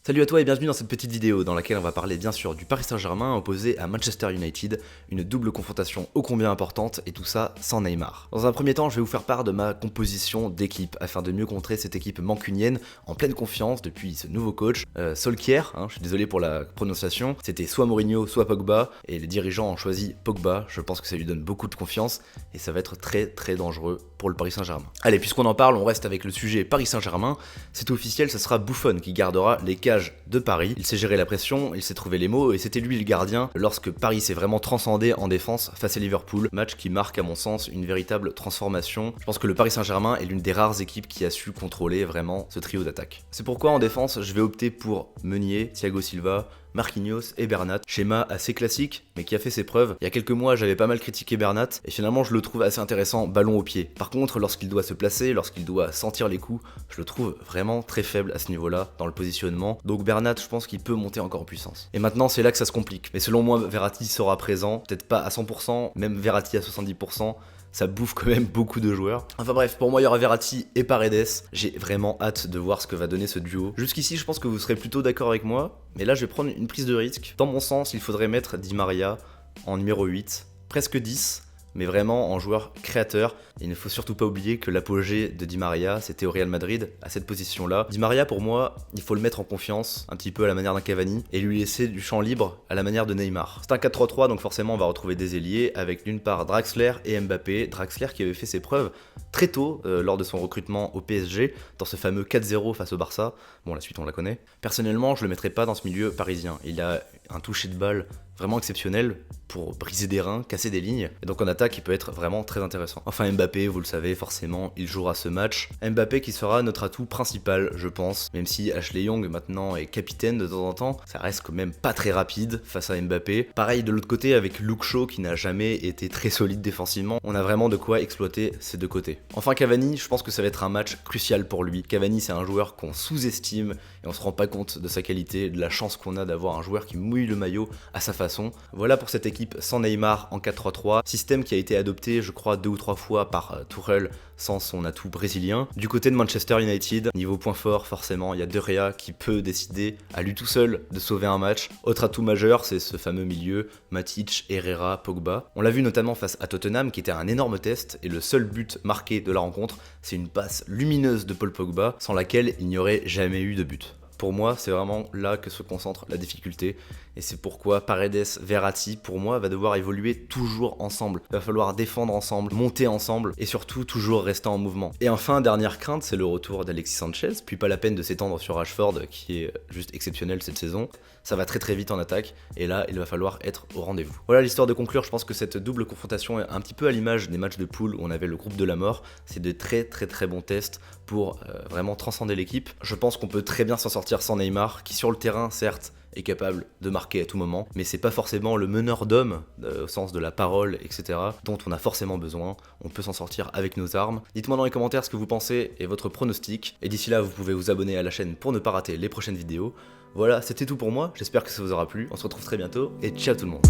Salut à toi et bienvenue dans cette petite vidéo dans laquelle on va parler bien sûr du Paris Saint-Germain opposé à Manchester United, une double confrontation ô combien importante et tout ça sans Neymar. Dans un premier temps, je vais vous faire part de ma composition d'équipe afin de mieux contrer cette équipe mancunienne en pleine confiance depuis ce nouveau coach, Solskjaer, je suis désolé pour la prononciation, c'était soit Mourinho soit Pogba et les dirigeants ont choisi Pogba, je pense que ça lui donne beaucoup de confiance et ça va être très dangereux pour le Paris Saint-Germain. Allez, puisqu'on en parle, on reste avec le sujet Paris Saint-Germain, c'est officiel, ce sera Buffon qui gardera les cages de Paris. Il sait gérer la pression, il sait trouver les mots et c'était lui le gardien lorsque Paris s'est vraiment transcendé en défense face à Liverpool. Match qui marque à mon sens une véritable transformation. Je pense que le Paris Saint-Germain est l'une des rares équipes qui a su contrôler vraiment ce trio d'attaque. C'est pourquoi en défense, je vais opter pour Meunier, Thiago Silva, Marquinhos et Bernat. Schéma assez classique, mais qui a fait ses preuves. Il y a quelques mois, j'avais pas mal critiqué Bernat, et finalement je le trouve assez intéressant ballon au pied. Par contre, lorsqu'il doit se placer, lorsqu'il doit sentir les coups, je le trouve vraiment très faible à ce niveau-là, dans le positionnement. Donc Bernat, je pense qu'il peut monter encore en puissance. Et maintenant, c'est là que ça se complique. Mais selon moi, Verratti sera présent, peut-être pas à 100%, même Verratti à 70%. Ça bouffe quand même beaucoup de joueurs. Enfin bref, pour moi il y aura Verratti et Paredes. J'ai vraiment hâte de voir ce que va donner ce duo. Jusqu'ici je pense que vous serez plutôt d'accord avec moi, mais là je vais prendre une prise de risque. Dans mon sens, il faudrait mettre Di Maria en numéro 8, presque 10, mais vraiment en joueur créateur. Et il ne faut surtout pas oublier que l'apogée de Di Maria, c'était au Real Madrid, à cette position-là. Di Maria, pour moi, il faut le mettre en confiance, un petit peu à la manière d'un Cavani, et lui laisser du champ libre à la manière de Neymar. C'est un 4-3-3, donc forcément on va retrouver des ailiers, avec d'une part Draxler et Mbappé. Draxler qui avait fait ses preuves très tôt lors de son recrutement au PSG, dans ce fameux 4-0 face au Barça. Bon, la suite on la connaît. Personnellement, je le mettrais pas dans ce milieu parisien. Il a un toucher de balle vraiment exceptionnel pour briser des reins, casser des lignes, et donc en attaque il peut être vraiment très intéressant. Enfin Mbappé, vous le savez forcément, il jouera ce match. Mbappé qui sera notre atout principal, je pense, même si Ashley Young maintenant est capitaine de temps en temps, ça reste quand même pas très rapide face à Mbappé. Pareil de l'autre côté avec Luke Shaw qui n'a jamais été très solide défensivement, on a vraiment de quoi exploiter ces deux côtés. Enfin Cavani, je pense que ça va être un match crucial pour lui. Cavani c'est un joueur qu'on sous-estime et on se rend pas compte de sa qualité, de la chance qu'on a d'avoir un joueur qui mouille le maillot à sa façon. Voilà pour cette équipe sans Neymar en 4-3-3, système qui a été adopté je crois 2 ou 3 fois par Tuchel sans son atout brésilien. Du côté de Manchester United, niveau point fort forcément, il y a De Gea qui peut décider à lui tout seul de sauver un match. Autre atout majeur, c'est ce fameux milieu, Matic, Herrera, Pogba. On l'a vu notamment face à Tottenham qui était un énorme test et le seul but marqué de la rencontre, c'est une passe lumineuse de Paul Pogba sans laquelle il n'y aurait jamais eu de but. Pour moi, c'est vraiment là que se concentre la difficulté et c'est pourquoi Paredes, Verratti, pour moi, va devoir évoluer toujours ensemble. Il va falloir défendre ensemble, monter ensemble et surtout toujours rester en mouvement. Et enfin, dernière crainte, c'est le retour d'Alexis Sanchez, puis pas la peine de s'étendre sur Rashford qui est juste exceptionnel cette saison. Ça va très vite en attaque et là, il va falloir être au rendez-vous. Voilà l'histoire de conclure, je pense que cette double confrontation est un petit peu à l'image des matchs de poule où on avait le groupe de la mort. C'est de très bons tests pour vraiment transcender l'équipe. Je pense qu'on peut très bien s'en sortir sans Neymar, qui sur le terrain, certes, est capable de marquer à tout moment, mais c'est pas forcément le meneur d'hommes, au sens de la parole, etc., dont on a forcément besoin. On peut s'en sortir avec nos armes. Dites-moi dans les commentaires ce que vous pensez et votre pronostic, et d'ici là, vous pouvez vous abonner à la chaîne pour ne pas rater les prochaines vidéos. Voilà, c'était tout pour moi, j'espère que ça vous aura plu, on se retrouve très bientôt, et ciao tout le monde.